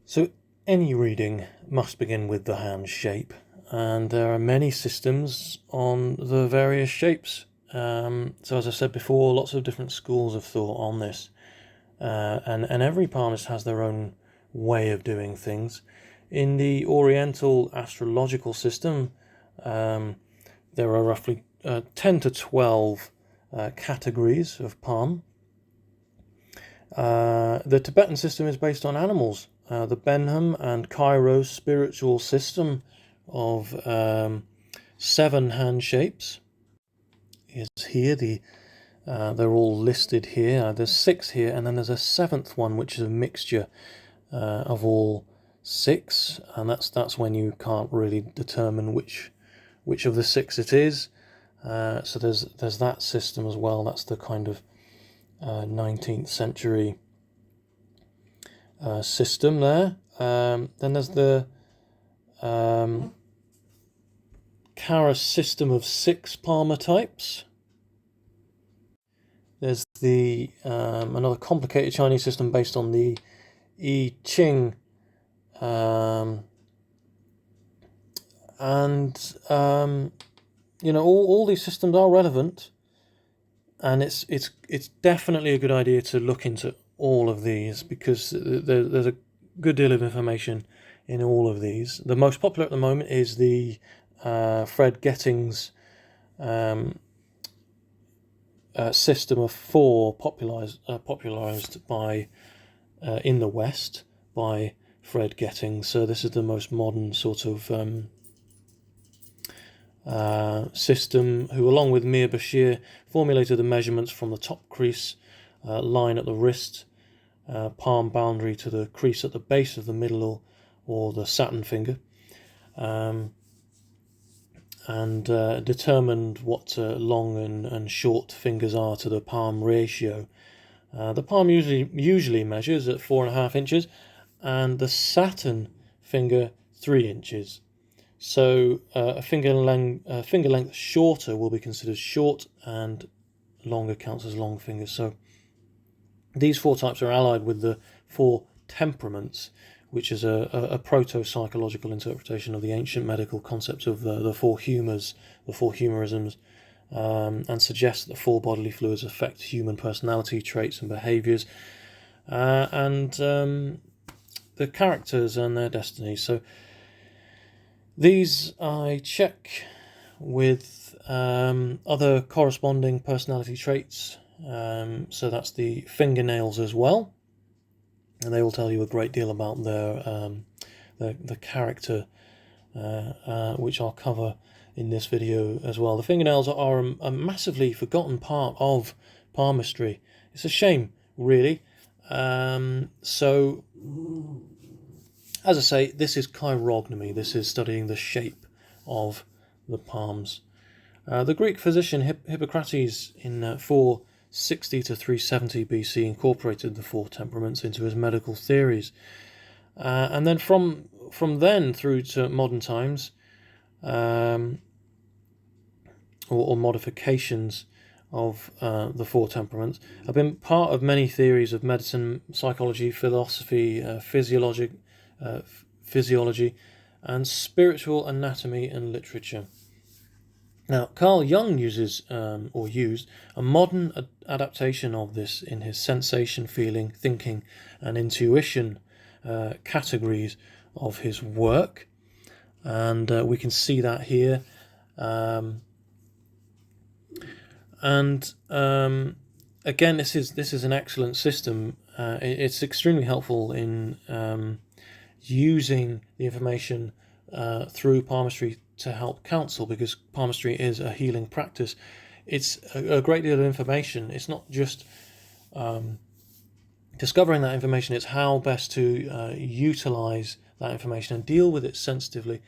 So any reading must begin with the hand shape, and there are many systems on the various shapes. So as I said before, lots of different schools of thought on this, and every palmist has their own way of doing things. In the Oriental astrological system, there are roughly 10 to 12 categories of palm. The Tibetan system is based on animals. The Benham and Cairo spiritual system of 7 hand shapes is here. They're all listed here. There's 6 here, and then there's a 7th one, which is a mixture of all 6, and that's when you can't really determine which of the 6 it is. So there's that system as well. That's the kind of 19th century system there. Then there's the Kara system of 6 Palmer types. There's the another complicated Chinese system based on the I Ching, and all these systems are relevant, and it's definitely a good idea to look into all of these, because there's a good deal of information in all of these. The most popular at the moment is the Fred Getting's system of 4, popularized by in the West by Fred Getting. So this is the most modern sort of system, who along with Mir Bashir formulated the measurements from the top crease line at the wrist, palm boundary, to the crease at the base of the middle or the Saturn finger, and determined what long and short fingers are to the palm ratio. The palm usually measures at 4.5 inches, and the Saturn finger 3 inches. So a finger length shorter will be considered short, and longer counts as long fingers. So these 4 types are allied with the 4 temperaments, which is a proto-psychological interpretation of the ancient medical concept of the 4 humours, the 4 humorisms, and suggests that the 4 bodily fluids affect human personality traits and behaviours, and the characters and their destinies. So these I check with other corresponding personality traits. So that's the fingernails as well, and they will tell you a great deal about the character, which I'll cover in this video as well. The fingernails are a massively forgotten part of palmistry. It's a shame, really. So, as I say, this is chirognomy. This is studying the shape of the palms. The Greek physician Hippocrates in 460 to 370 BC incorporated the 4 temperaments into his medical theories, and then from then through to modern times, or modifications of the 4 temperaments have been part of many theories of medicine, psychology, philosophy, physiology, and spiritual anatomy and literature. Now, Carl Jung used a modern adaptation of this in his sensation, feeling, thinking, and intuition categories of his work, and we can see that here. Again, this is an excellent system. It's extremely helpful in using the information through palmistry to help counsel, because palmistry is a healing practice. It's a great deal of information. It's not just discovering that information, it's how best to utilize that information and deal with it sensitively.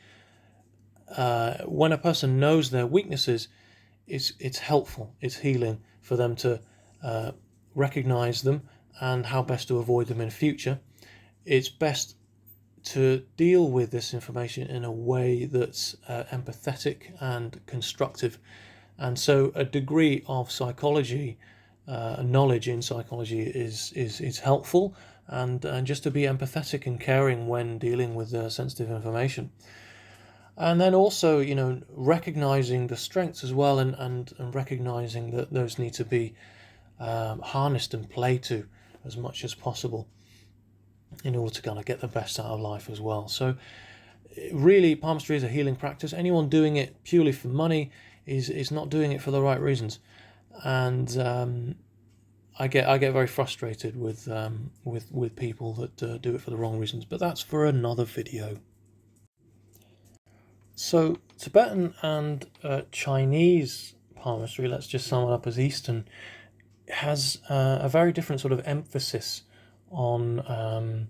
When a person knows their weaknesses, it's helpful, it's healing for them to recognize them and how best to avoid them in future. It's best to deal with this information in a way that's empathetic and constructive, and so a degree of psychology, knowledge in psychology is helpful, and just to be empathetic and caring when dealing with sensitive information. And then also, you know, recognizing the strengths as well, and recognizing that those need to be harnessed and played to as much as possible in order to kind of get the best out of life as well. So really, palmistry is a healing practice. Anyone doing it purely for money is not doing it for the right reasons. And I get very frustrated with people that do it for the wrong reasons, but that's for another video. So Tibetan and Chinese palmistry, let's just sum it up as Eastern, has a very different sort of emphasis on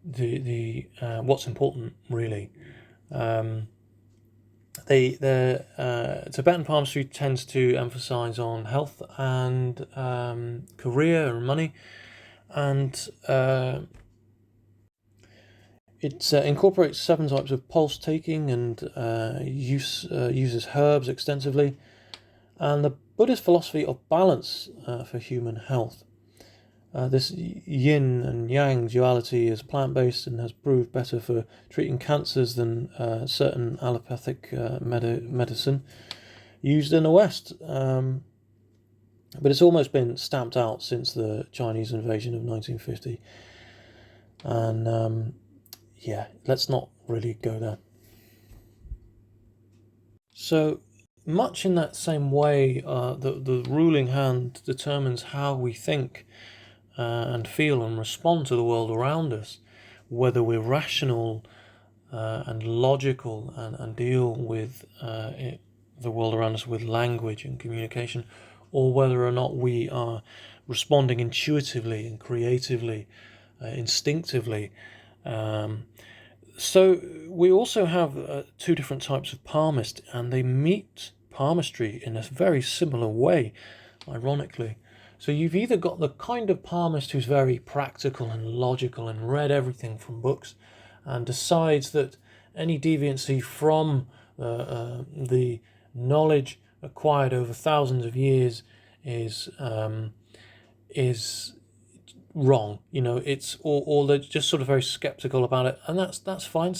the what's important, really. The Tibetan palmistry tends to emphasize on health and career and money, and it incorporates 7 types of pulse taking and uses herbs extensively, and the Buddhist philosophy of balance for human health. This yin and yang duality is plant-based and has proved better for treating cancers than certain allopathic medicine used in the West. But it's almost been stamped out since the Chinese invasion of 1950. And yeah, let's not really go there. So much in that same way, the ruling hand determines how we think and feel and respond to the world around us, whether we're rational and logical and deal with the world around us with language and communication, or whether or not we are responding intuitively and creatively, instinctively. So we also have 2 different types of palmist, and they meet palmistry in a very similar way, ironically. So you've either got the kind of palmist who's very practical and logical and read everything from books and decides that any deviancy from the knowledge acquired over thousands of years is wrong. You know, it's or they're just sort of very skeptical about it, and that's fine.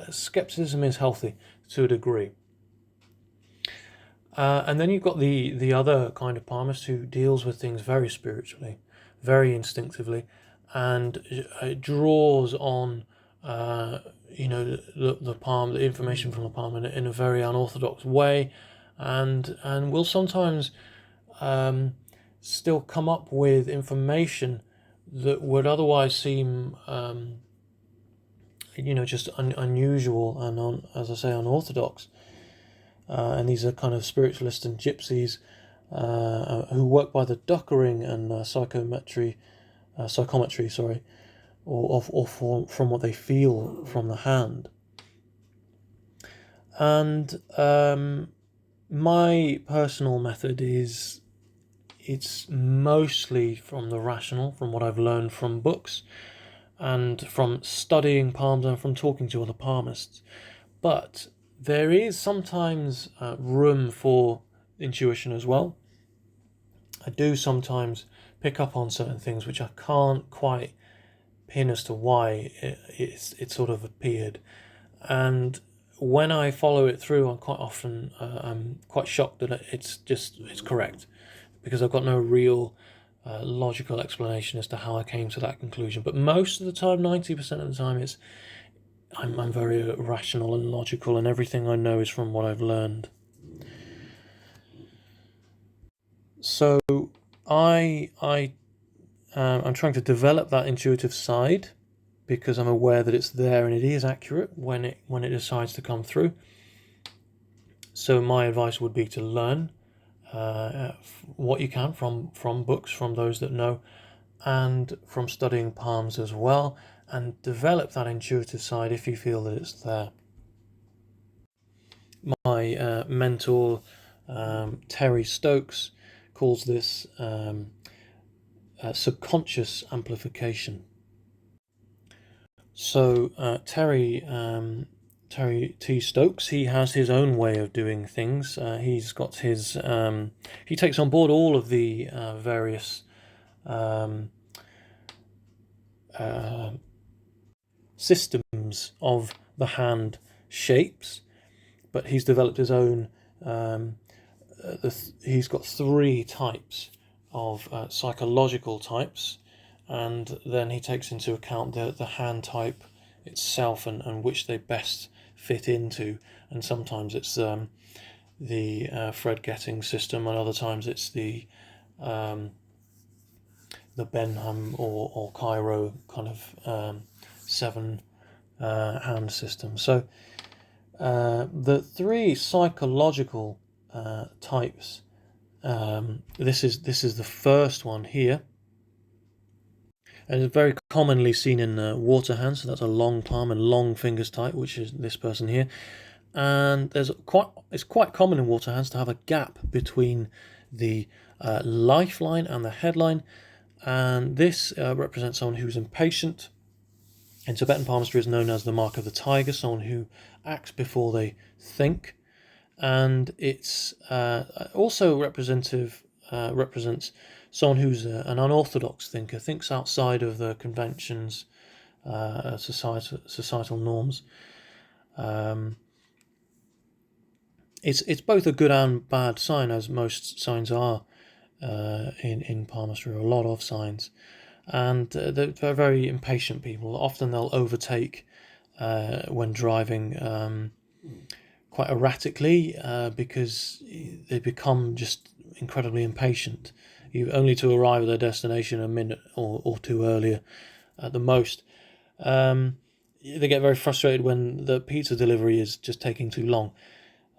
Skepticism is healthy to a degree. And then you've got the other kind of palmist who deals with things very spiritually, very instinctively, and draws on the palm, the information from the palm in a very unorthodox way, and will sometimes still come up with information that would otherwise seem just unusual and as I say, unorthodox. And these are kind of spiritualists and gypsies who work by the dukkering and psychometry, or from what they feel from the hand. And my personal method is, it's mostly from the rational, from what I've learned from books and from studying palms and from talking to other palmists. But there is sometimes room for intuition as well. I do sometimes pick up on certain things which I can't quite pin as to why it sort of appeared, and when I follow it through, I'm quite shocked that it's correct, because I've got no real logical explanation as to how I came to that conclusion. But most of the time, 90% of the time, I'm very rational and logical, and everything I know is from what I've learned. So I'm trying to develop that intuitive side, because I'm aware that it's there and it is accurate when it decides to come through. So my advice would be to learn what you can from books, from those that know, and from studying palms as well, and develop that intuitive side if you feel that it's there. My mentor, Terry Stokes, calls this subconscious amplification. So Terry T. Stokes, he has his own way of doing things. He's got his he takes on board all of the various systems of the hand shapes, but he's developed his own. He's got 3 types of psychological types, and then he takes into account the hand type itself and which they best fit into. And sometimes it's the Fred Getting system, and other times it's the Benham or Cairo kind of 7 hand system. So the 3 psychological types. This is the first one here, and it's very commonly seen in water hands. So that's a long palm and long fingers type, which is this person here. And it's quite common in water hands to have a gap between the lifeline and the headline, and this represents someone who's impatient. In Tibetan palmistry, is known as the mark of the tiger, someone who acts before they think. And it's also represents someone who's an unorthodox thinker, thinks outside of the conventions, societal norms. It's both a good and bad sign, as most signs are in palmistry, or a lot of signs. And they're very impatient people. Often they'll overtake when driving quite erratically because they become just incredibly impatient, only to arrive at their destination a minute or 2 earlier at the most. They get very frustrated when the pizza delivery is just taking too long,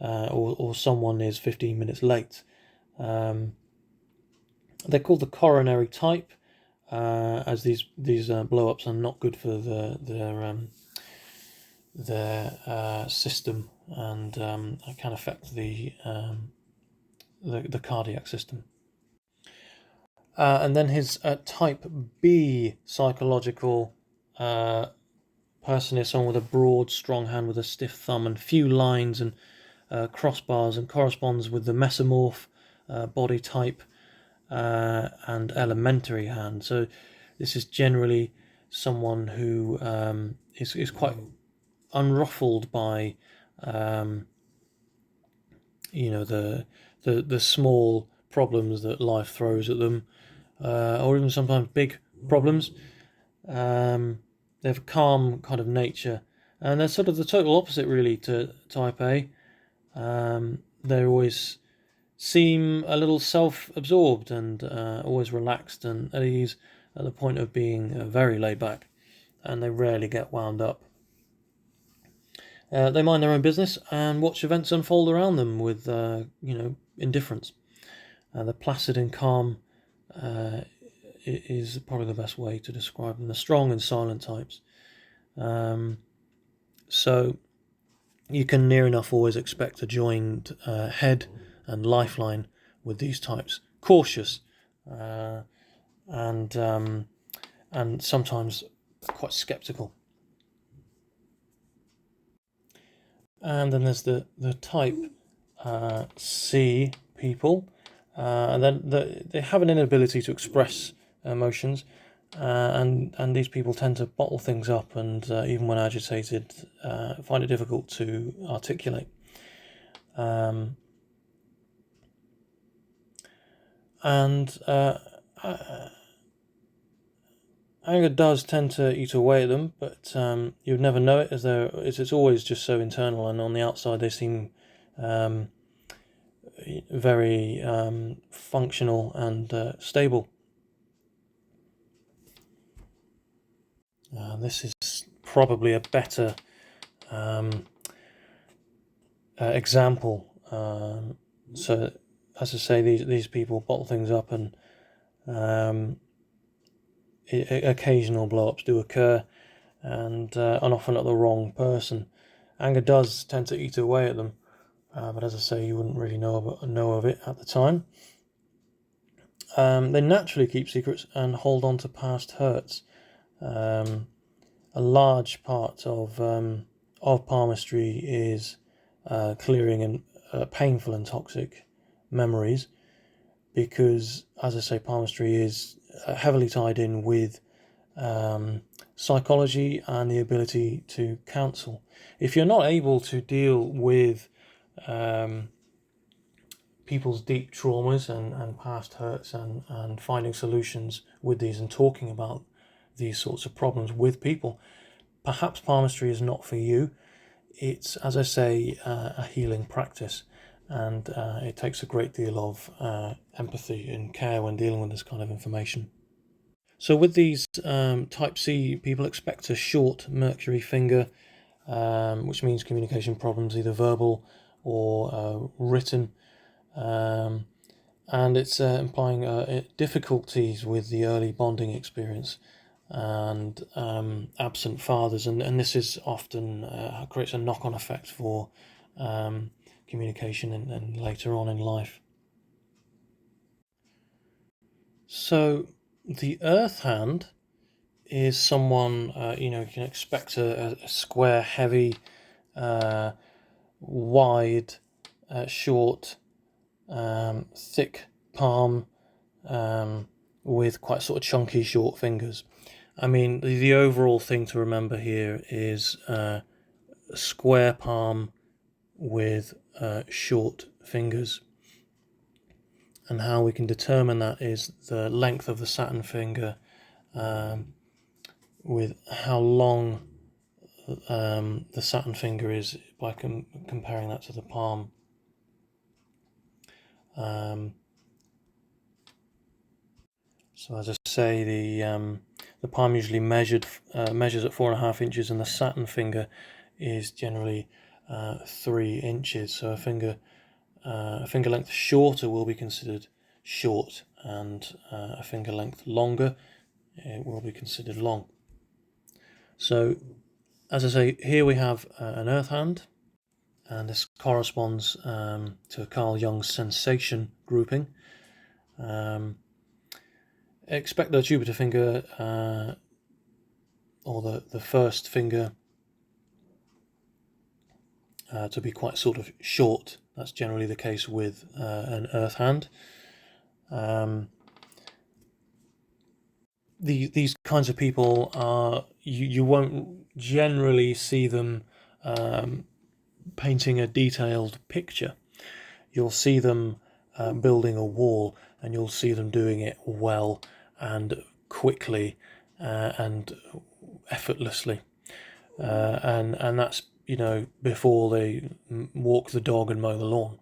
or someone is 15 minutes late. They're called the coronary type, as these blow-ups are not good for their system, and can affect the cardiac system. And then his type B psychological person is someone with a broad, strong hand with a stiff thumb and few lines and crossbars, and corresponds with the mesomorph body type and elementary hand. So this is generally someone who is quite unruffled by the small problems that life throws at them, or even sometimes big problems. They have a calm kind of nature, and they're sort of the total opposite really to type A. They always seem a little self-absorbed and always relaxed and at ease, at the point of being very laid back, and they rarely get wound up. They mind their own business and watch events unfold around them with indifference. The placid and calm is probably the best way to describe them. The strong and silent types. So you can near enough always expect a joined head and lifeline with these types. Cautious and sometimes quite sceptical. And then there's the type C people, and then they have an inability to express emotions, and these people tend to bottle things up, and even when agitated, find it difficult to articulate. Anger does tend to eat away at them, but you'd never know it, as it's always just so internal, and on the outside they seem very functional and stable. This is probably a better example. So, as I say, these people bottle things up, and occasional blow-ups do occur, and often at the wrong person. Anger does tend to eat away at them, but as I say, you wouldn't really know of it at the time. They naturally keep secrets and hold on to past hurts. A large part of palmistry is clearing and painful and toxic memories, because, as I say, palmistry is heavily tied in with psychology and the ability to counsel. If you're not able to deal with people's deep traumas and past hurts and finding solutions with these and talking about these sorts of problems with people, perhaps palmistry is not for you. It's, as I say, a healing practice, and it takes a great deal of empathy and care when dealing with this kind of information. So with these type C, people expect a short Mercury finger, which means communication problems, either verbal or written. And it's implying difficulties with the early bonding experience and absent fathers, and this is often creates a knock-on effect for communication and later on in life. So the Earth hand is someone you can expect a square, heavy, wide, short, thick palm with quite sort of chunky short fingers. I mean, the overall thing to remember here is a square palm with short fingers, and how we can determine that is the length of the Saturn finger with how long the Saturn finger is by comparing that to the palm. So as I say, the palm usually measures at 4.5 inches, and the Saturn finger is generally 3 inches. So a finger length shorter will be considered short, and a finger length longer it will be considered long. So as I say, here we have an earth hand, and this corresponds to Carl Jung's sensation grouping. Expect the Jupiter finger or the first finger to be quite sort of short. That's generally the case with an earth hand. These kinds of people are, you won't generally see them painting a detailed picture. You'll see them building a wall, and you'll see them doing it well and quickly and effortlessly, and that's before they walk the dog and mow the lawn.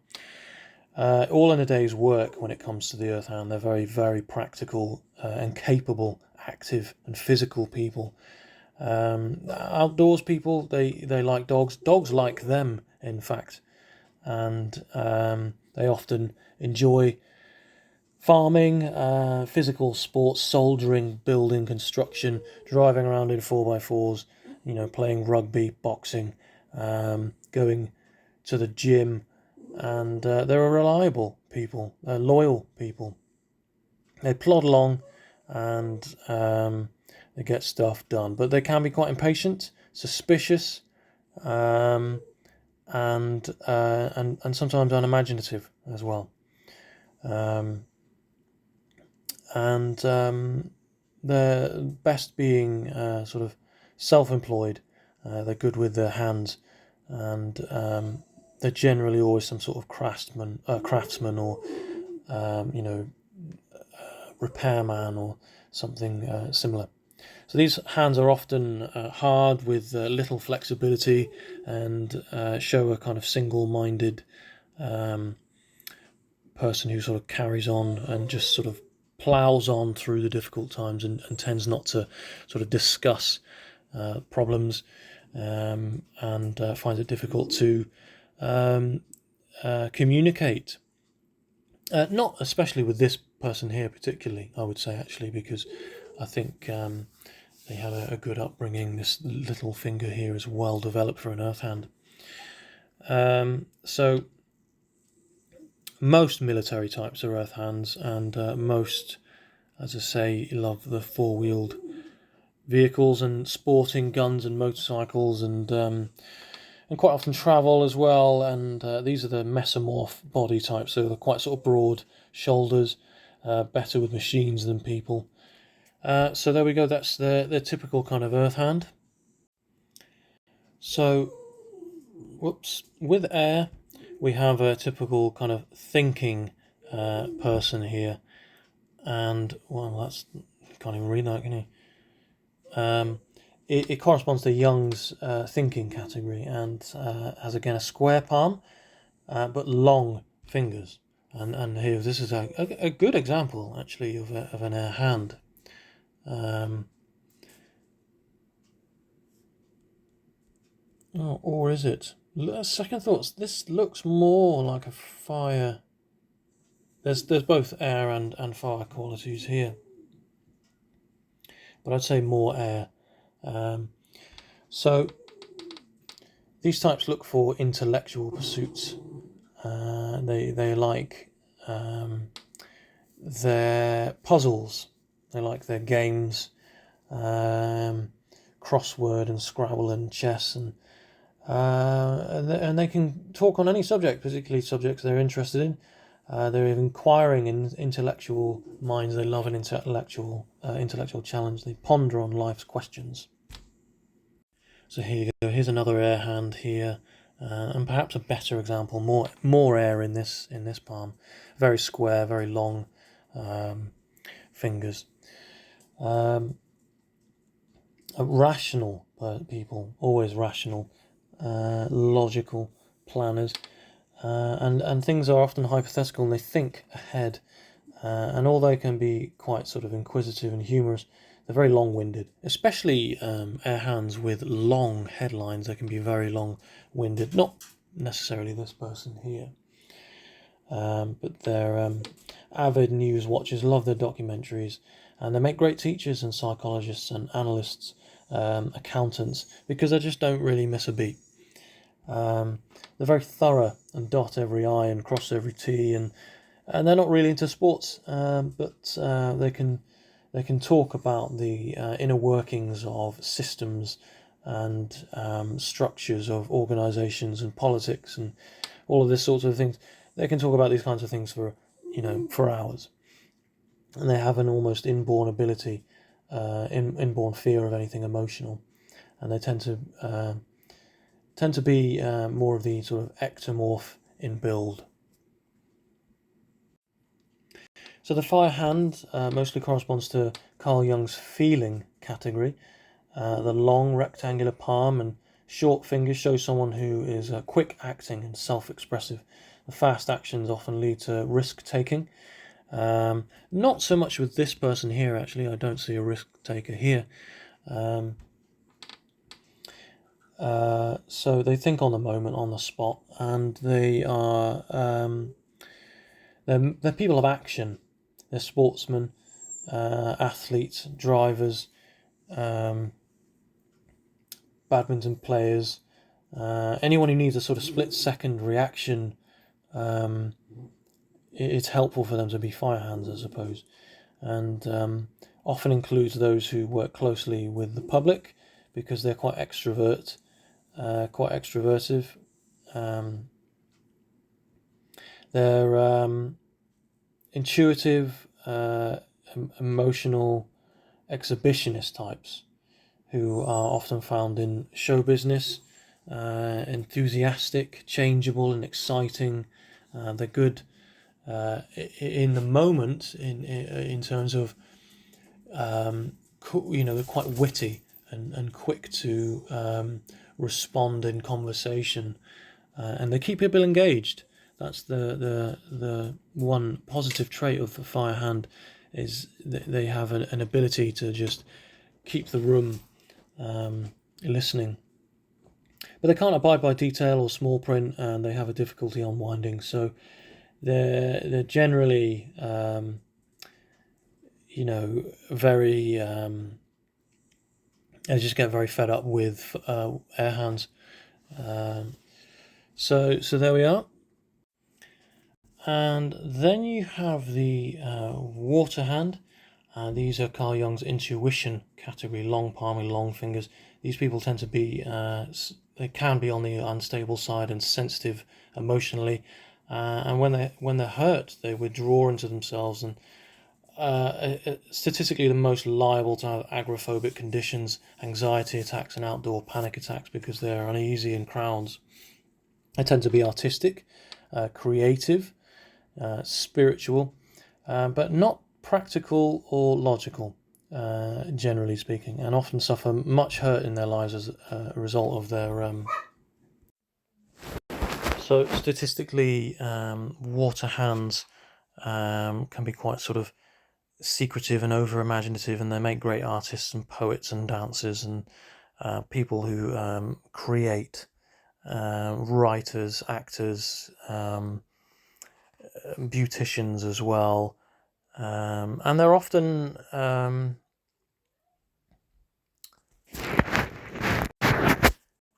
All in a day's work when it comes to the earth hand. They're very, very practical and capable, active and physical people. Outdoors people, they like dogs. Dogs like them, in fact, and they often enjoy farming, physical sports, soldering, building, construction, driving around in 4x4s, playing rugby, boxing, going to the gym, and they're a reliable people, they're loyal people. They plod along and they get stuff done, but they can be quite impatient, suspicious, and sometimes unimaginative as well. And they're best being sort of self-employed. They're good with their hands, and they're generally always some sort of craftsman or repairman or something similar. So these hands are often hard with little flexibility, and show a kind of single-minded person who sort of carries on and just sort of plows on through the difficult times, and tends not to sort of discuss problems, and finds it difficult to communicate. Not especially with this person here particularly, I would say, actually, because I think they had a good upbringing. This little finger here is well developed for an earth hand. So most military types are earth hands, and most, as I say, love the four-wheeled vehicles and sporting guns and motorcycles, and quite often travel as well. And these are the mesomorph body types, so they're quite sort of broad shoulders, better with machines than people. So there we go. That's the typical kind of earth hand. So, whoops, with air, we have a typical kind of thinking person here, and well, that's can't even read that, can you? It corresponds to Jung's thinking category, and has again a square palm, but long fingers. And here, this is a good example actually of an air hand. Or is it? Second thoughts. This looks more like a fire. There's both air and fire qualities here, but I'd say more air. So these types look for intellectual pursuits. They like their puzzles. They like their games, crossword and Scrabble and chess, and they can talk on any subject, particularly subjects they're interested in. They're inquiring in intellectual minds. They love an intellectual challenge. They ponder on life's questions. So here you go. Here's another air hand here, and perhaps a better example. More air in this palm. Very square, very long fingers. Rational people, always rational, logical planners, and things are often hypothetical, and they think ahead. And although they can be quite sort of inquisitive and humorous, they're very long-winded. Especially air hands with long headlines, they can be very long-winded. Not necessarily this person here, but they're avid news watchers, love their documentaries, and they make great teachers and psychologists and analysts, accountants, because they just don't really miss a beat. They're very thorough and dot every I and cross every T, and they're not really into sports, but they can talk about the inner workings of systems and structures of organisations and politics and all of this sorts of things. They can talk about these kinds of things for hours, and they have an almost inborn ability, inborn fear of anything emotional, and they tend to be more of the sort of ectomorph in build. So the fire hand mostly corresponds to Carl Jung's feeling category. The long rectangular palm and short fingers show someone who is quick acting and self-expressive. The fast actions often lead to risk-taking. Not so much with this person here, actually. I don't see a risk-taker here. So they think on the moment, on the spot, and they are they're people of action. They're sportsmen, athletes, drivers, badminton players, anyone who needs a sort of split-second reaction. It's helpful for them to be fire hands, I suppose, and often includes those who work closely with the public because they're quite extrovertive. They're intuitive, emotional, exhibitionist types who are often found in show business, enthusiastic, changeable, and exciting. They're good in the moment in terms of they're quite witty and quick to respond in conversation, and they keep people engaged. That's the one positive trait of the fire hand, is that they have an ability to just keep the room listening. But they can't abide by detail or small print, and they have a difficulty unwinding. So they're generally very I just get very fed up with air hands. So there we are. And then you have the water hand. These are Carl Jung's intuition category, long palm and long fingers. These people tend to be, they can be on the unstable side and sensitive emotionally. And when they're hurt, they withdraw into themselves and statistically the most liable to have agoraphobic conditions, anxiety attacks and outdoor panic attacks because they're uneasy in crowds. They tend to be artistic, creative, spiritual, but not practical or logical, generally speaking, and often suffer much hurt in their lives as a result of their... So statistically, water hands can be quite sort of secretive and over imaginative, and they make great artists and poets and dancers and people who create, writers, actors, beauticians as well, and they're often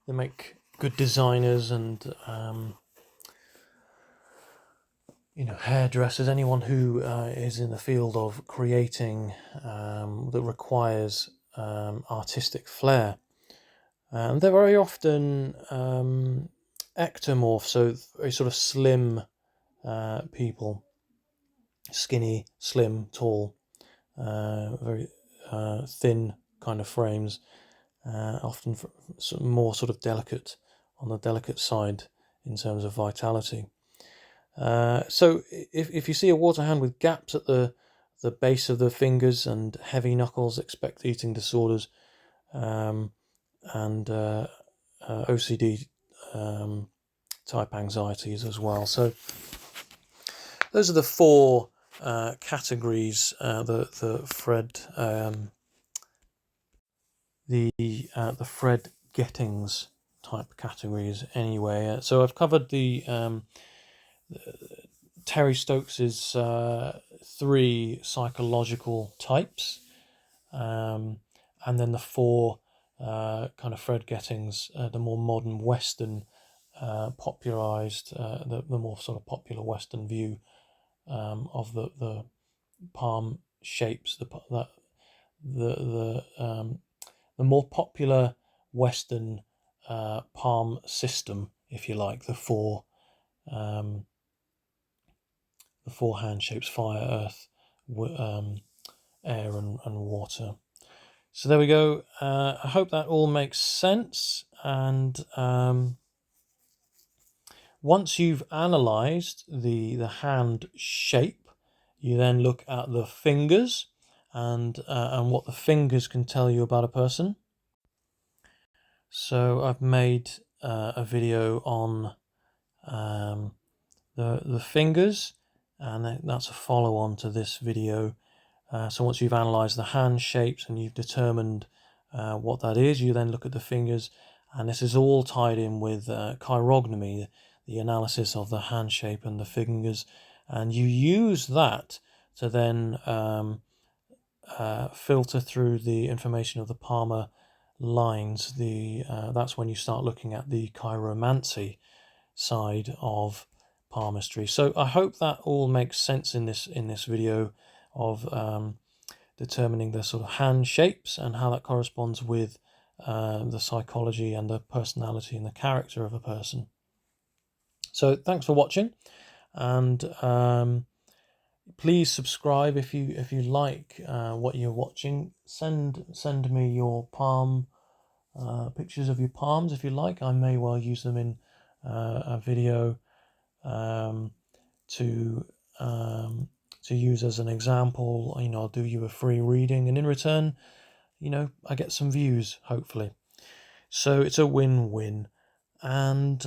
they make good designers and hairdressers, anyone who is in the field of creating that requires artistic flair. They're very often ectomorph, so very sort of slim people, skinny, slim, tall, very thin kind of frames, often more sort of delicate, on the delicate side in terms of vitality. So if you see a water hand with gaps at the base of the fingers and heavy knuckles, expect eating disorders and OCD type anxieties as well. So those are the four categories, the Fred Gettings type categories anyway. So I've covered the Terry Stokes's 3 psychological types, and then the 4 kind of Fred Gettings, the more modern Western popularized, the more sort of popular Western view of the palm shapes, the more popular Western palm system, if you like, the 4 hand shapes: fire, earth, air and water. So there we go. I hope that all makes sense, and once you've analysed the hand shape, you then look at the fingers and what the fingers can tell you about a person. So I've made a video on the fingers, and that's a follow-on to this video. So once you've analysed the hand shapes and you've determined what that is, you then look at the fingers, and this is all tied in with chirognomy, the analysis of the hand shape and the fingers, and you use that to then filter through the information of the palmar lines. That's when you start looking at the chiromancy side of palmistry. So I hope that all makes sense in this video of determining the sort of hand shapes and how that corresponds with the psychology and the personality and the character of a person. So thanks for watching, and please subscribe if you like what you're watching. Send me your palm pictures of your palms if you like. I may well use them in a video to use as an example. I'll do you a free reading, and in return, I get some views, hopefully. So it's a win-win. And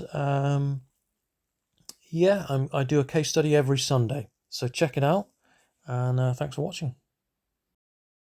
yeah, I do a case study every Sunday, so check it out, and thanks for watching.